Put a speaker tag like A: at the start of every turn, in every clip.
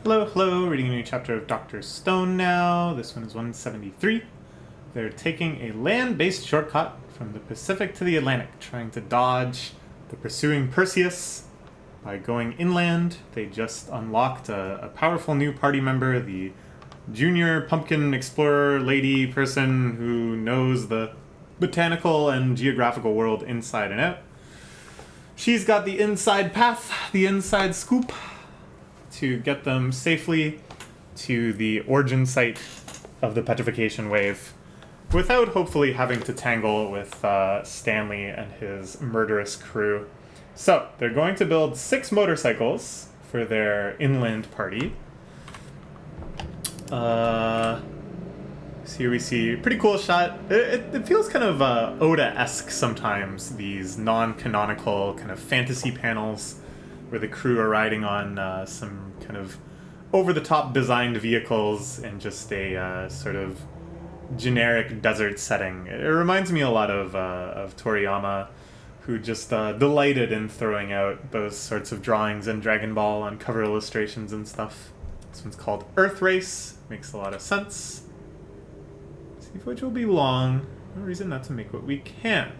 A: Hello, hello, reading a new chapter of Dr. Stone now. This one is 173. They're taking a land-based shortcut from the Pacific to the Atlantic, trying to dodge the pursuing Perseus by going inland. They just unlocked a powerful new party member, the junior pumpkin explorer lady person who knows the botanical and geographical world inside and out. She's got the inside path, the inside scoop, to get them safely to the origin site of the petrification wave without hopefully having to tangle with Stanley and his murderous crew. So, they're going to build 6 motorcycles for their inland party. So here we see a pretty cool shot. It feels kind of Oda-esque sometimes, these non-canonical kind of fantasy panels where the crew are riding on some kind of over-the-top designed vehicles in just a sort of generic desert setting. It reminds me a lot of Toriyama, who just delighted in throwing out those sorts of drawings in Dragon Ball on cover illustrations and stuff. This one's called Earth Race. Makes a lot of sense. See if which will be long. No reason not to make what we can.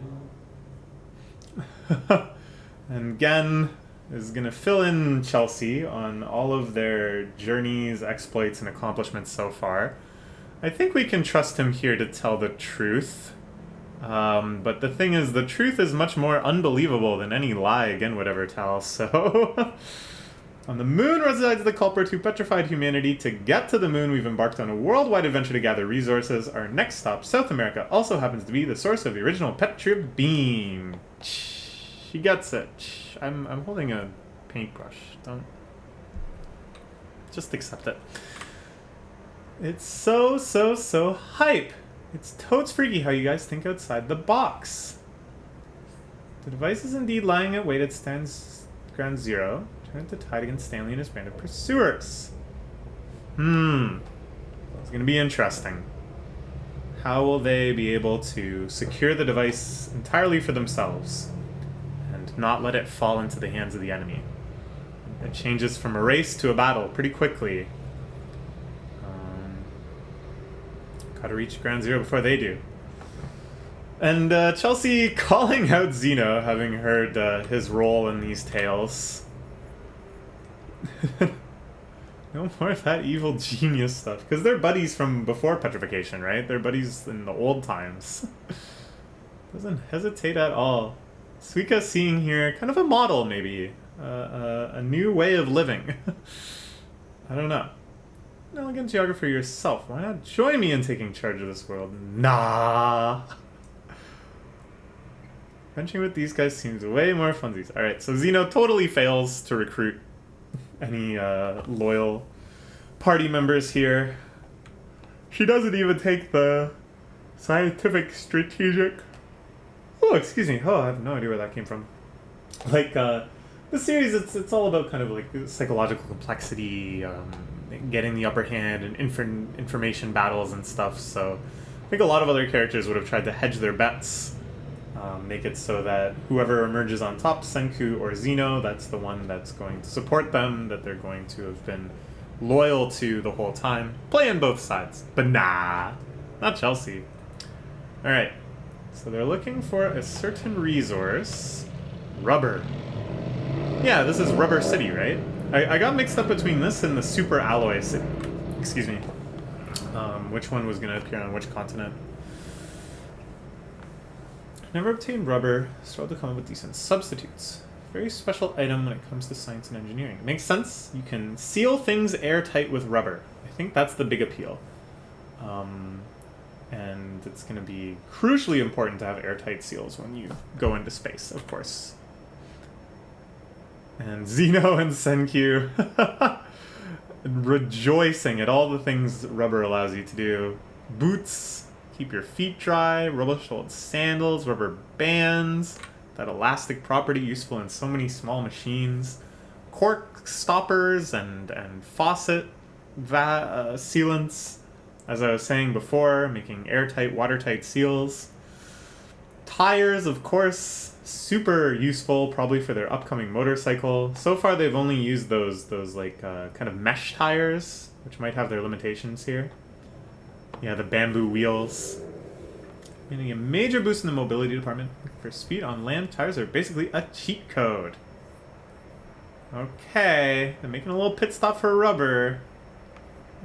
A: And Gen is going to fill in Chelsea on all of their journeys, exploits, and accomplishments so far. I think we can trust him here to tell the truth. But the thing is, the truth is much more unbelievable than any lie Gen would ever tell, so... On the moon resides the culprit who petrified humanity. To get to the moon, we've embarked on a worldwide adventure to gather resources. Our next stop, South America, also happens to be the source of the original Petria beam. She gets it. I'm holding a paintbrush. Don't... Just accept it. It's so hype. It's totes freaky how you guys think outside the box. The device is indeed lying at wait at stands ground zero. Turn to tide against Stanley and his band of pursuers. It's going to be interesting. How will they be able to secure the device entirely for themselves and not let it fall into the hands of the enemy? It changes from a race to a battle pretty quickly. Gotta reach ground zero before they do. And Chelsea calling out Zeno, having heard his role in these tales. No more of that evil genius stuff. Because they're buddies from before petrification, right? They're buddies in the old times. Doesn't hesitate at all. Suika seeing here kind of a model, maybe. A new way of living. I don't know. An elegant geographer yourself. Why not join me in taking charge of this world? Nah. Venturing with these guys seems way more funsies. Alright, so Zeno totally fails to recruit any loyal party members here. She doesn't even take the scientific strategic... Oh, excuse me. Oh, I have no idea where that came from. Like, the series, it's all about kind of like psychological complexity, getting the upper hand and information battles and stuff, so I think a lot of other characters would have tried to hedge their bets. Make it so that whoever emerges on top, Senku or Zeno, that's the one that's going to support them, that they're going to have been loyal to the whole time. Play on both sides. But nah, not Chelsea. Alright, so they're looking for a certain resource. Rubber. Yeah, this is Rubber City, right? I got mixed up between this and the Super Alloy City. Excuse me. Which one was going to appear on which continent? Never obtained rubber, struggled to come up with decent substitutes. Very special item when it comes to science and engineering. Makes sense. You can seal things airtight with rubber. I think that's the big appeal. And it's going to be crucially important to have airtight seals when you go into space, of course. And Zeno and Senku rejoicing at all the things rubber allows you to do. Boots. Keep your feet dry, rubber-soled sandals, rubber bands, that elastic property useful in so many small machines, cork stoppers and faucet sealants, as I was saying before, making airtight, watertight seals. Tires, of course, super useful probably for their upcoming motorcycle. So far they've only used those like kind of mesh tires, which might have their limitations here. Yeah, the bamboo wheels. Meaning a major boost in the mobility department for speed on land. Tires are basically a cheat code. Okay, they're making a little pit stop for rubber.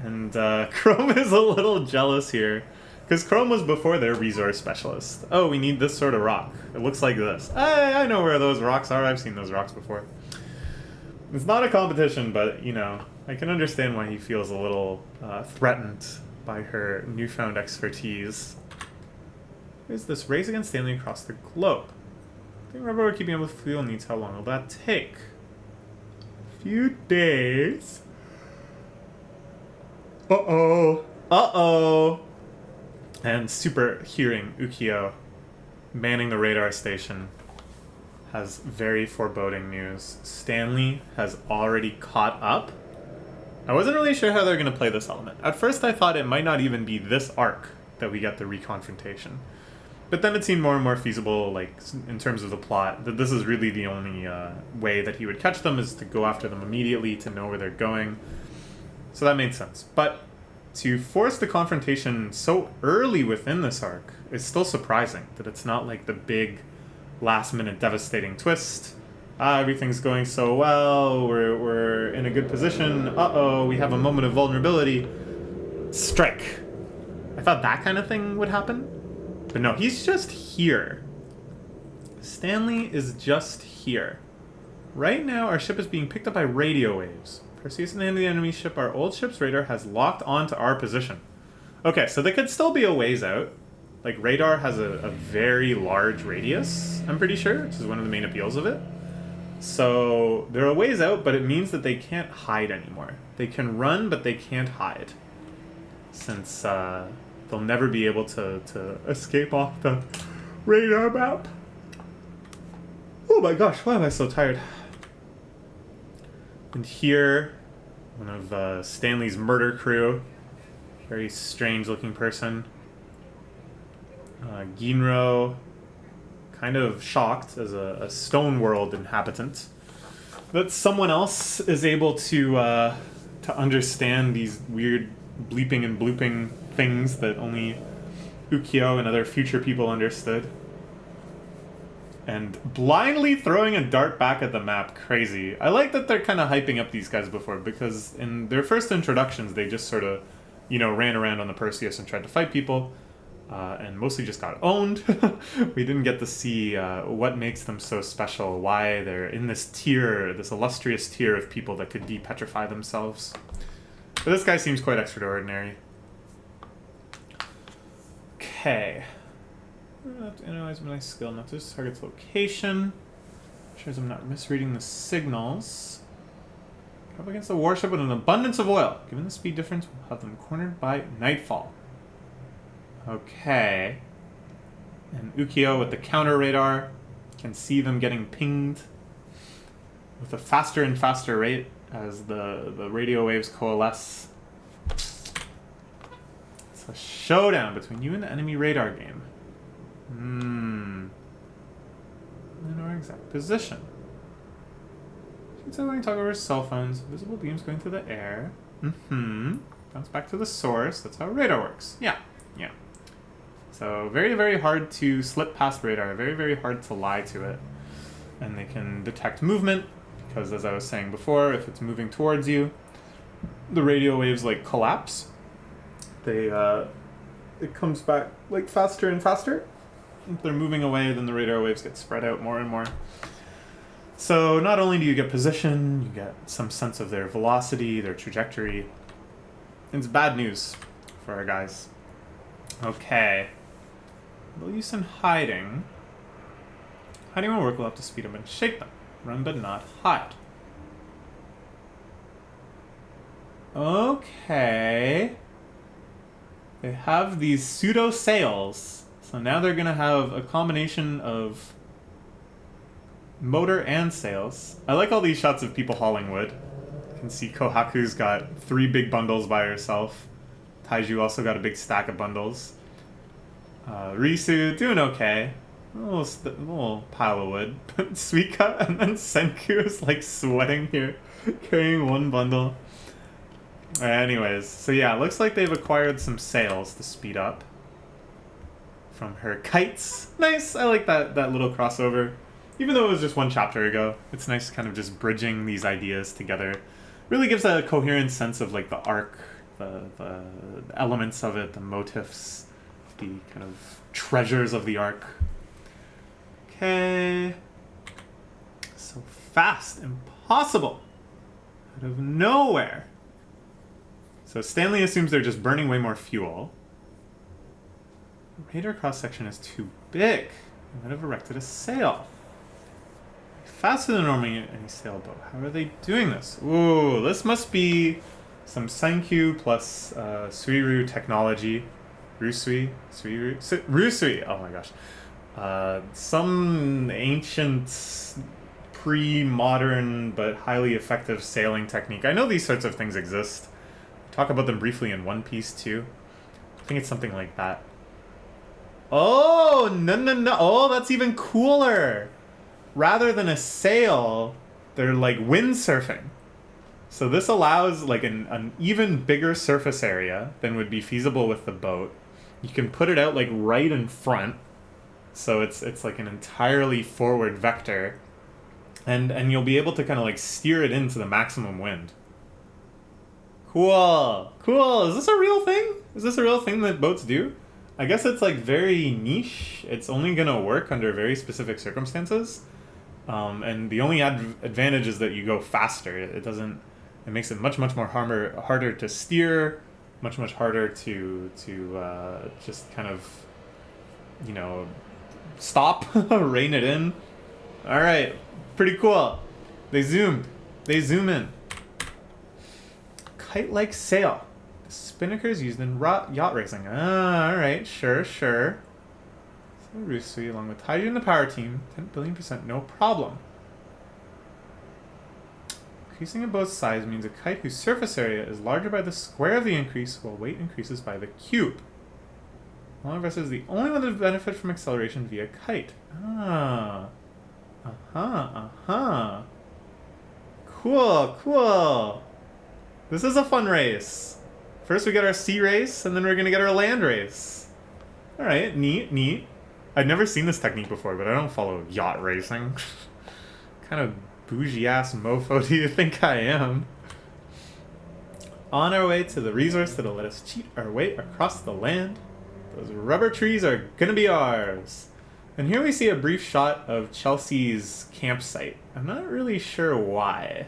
A: And Chrome is a little jealous here. Because Chrome was before their resource specialist. Oh, we need this sort of rock. It looks like this. I know where those rocks are. I've seen those rocks before. It's not a competition, but, you know, I can understand why he feels a little threatened by her newfound expertise. What is this? Race against Stanley across the globe. I think rubber keeping up with fuel needs. How long will that take? A few days. Uh-oh. Uh-oh. And super hearing Ukyo manning the radar station has very foreboding news. Stanley has already caught up. I wasn't really sure how they're going to play this element. At first I thought it might not even be this arc that we get the reconfrontation. But then it seemed more and more feasible, like, in terms of the plot, that this is really the only way that he would catch them, is to go after them immediately, to know where they're going. So that made sense. But to force the confrontation so early within this arc is still surprising, that it's not like the big last-minute devastating twist. Everything's going so well, we're in a good position, uh-oh, we have a moment of vulnerability. Strike. I thought that kind of thing would happen. But no, he's just here. Stanley is just here. Right now, our ship is being picked up by radio waves. Perseus and the enemy ship, our old ship's radar has locked onto our position. Okay, so they could still be a ways out. Like, radar has a very large radius, I'm pretty sure, which is one of the main appeals of it. So they're a ways out, but it means that they can't hide anymore. They can run, but they can't hide. Since they'll never be able to escape off the radar map. Oh my gosh, why am I so tired? And here, one of Stanley's murder crew, very strange looking person. Ginro, kind of shocked as a Stone World inhabitant that someone else is able to understand these weird bleeping and blooping things that only Ukyo and other future people understood. And blindly throwing a dart back at the map, crazy. I like that they're kind of hyping up these guys before, because in their first introductions, they just sort of, you know, ran around on the Perseus and tried to fight people, and mostly just got owned. We didn't get to see what makes them so special, why they're in this tier, this illustrious tier of people that could de-petrify themselves. But this guy seems quite extraordinary. Okay. I have to analyze my skill, not just target's location. Ensures I'm not misreading the signals. Up against a warship with an abundance of oil. Given the speed difference, we'll have them cornered by nightfall. Okay. And Ukyo with the counter radar can see them getting pinged with a faster and faster rate as the radio waves coalesce. It's a showdown between you and the enemy radar game. And our exact position. Shoots out when talk over cell phones. Visible beams going through the air. Bounce back to the source. That's how radar works. Yeah. So very, very hard to slip past radar. Very, very hard to lie to it. And they can detect movement, because as I was saying before, if it's moving towards you, the radio waves like collapse. It comes back like faster and faster. If they're moving away, then the radar waves get spread out more and more. So not only do you get position, you get some sense of their velocity, their trajectory. It's bad news for our guys. Okay. Little use in hiding. Hiding won't work, we'll have to speed up and shake them. Run but not hide. Okay. They have these pseudo sails. So now they're gonna have a combination of motor and sails. I like all these shots of people hauling wood. You can see Kohaku's got 3 big bundles by herself. Taiju also got a big stack of bundles. Risu doing okay. little pile of wood. Suika and then Senku is like sweating here, carrying one bundle. Anyways, so yeah, it looks like they've acquired some sails to speed up from her kites. Nice, I like that little crossover. Even though it was just one chapter ago, it's nice kind of just bridging these ideas together. Really gives a coherent sense of like the arc, the elements of it, the motifs, the kind of treasures of the arc. Okay. So fast, impossible. Out of nowhere. So Stanley assumes they're just burning way more fuel. The radar cross-section is too big. I might have erected a sail. Faster than normally any sailboat. How are they doing this? Ooh, this must be some Senkyu plus Suiru technology. Rusui? Rusui! Oh my gosh. Some ancient, pre-modern, but highly effective sailing technique. I know these sorts of things exist. Talk about them briefly in One Piece too. I think it's something like that. Oh, no. Oh, that's even cooler. Rather than a sail, they're like windsurfing. So this allows like an even bigger surface area than would be feasible with the boat. You can put it out like right in front. So it's like an entirely forward vector. And you'll be able to kind of like steer it into the maximum wind. Cool. Is this a real thing? Is this a real thing that boats do? I guess it's like very niche. It's only gonna work under very specific circumstances. And the only advantage is that you go faster. It makes it much more harder to steer, much harder to just kind of, you know, stop, rein it in. All right, pretty cool. They zoom in. Kite-like sail. The spinnaker is used in yacht racing. All right, sure. So Rusui, along with Taiju and the power team, 10 billion%, no problem. Increasing a boat's size means a kite whose surface area is larger by the square of the increase, while weight increases by the cube. Long vessel is the only one that benefit from acceleration via kite. Cool. This is a fun race. First we get our sea race, and then we're gonna get our land race. Alright, neat. I'd never seen this technique before, but I don't follow yacht racing. Kind of bougie-ass mofo do you think I am? On our way to the resource that'll let us cheat our way across the land. Those rubber trees are gonna be ours. And here we see a brief shot of Chelsea's campsite. I'm not really sure why.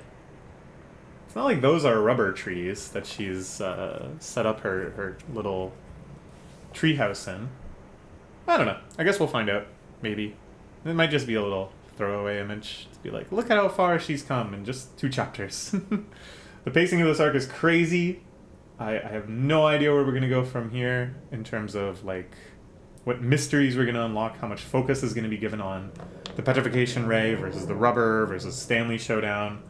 A: It's not like those are rubber trees that she's set up her little treehouse in. I don't know. I guess we'll find out. Maybe. It might just be a little throwaway image to be like, look at how far she's come in just 2 chapters. The pacing of this arc is crazy. I have no idea where we're going to go from here in terms of like what mysteries we're going to unlock, how much focus is going to be given on the petrification ray versus the rubber versus Stanley showdown.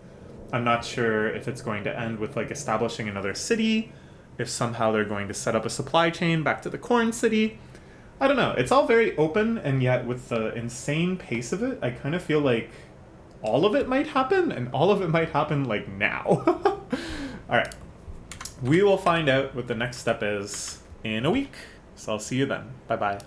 A: I'm not sure if it's going to end with like establishing another city, if somehow they're going to set up a supply chain back to the Corn City. I don't know. It's all very open, and yet with the insane pace of it, I kind of feel like all of it might happen, and all of it might happen like now. Alright. We will find out what the next step is in a week. So I'll see you then. Bye-bye.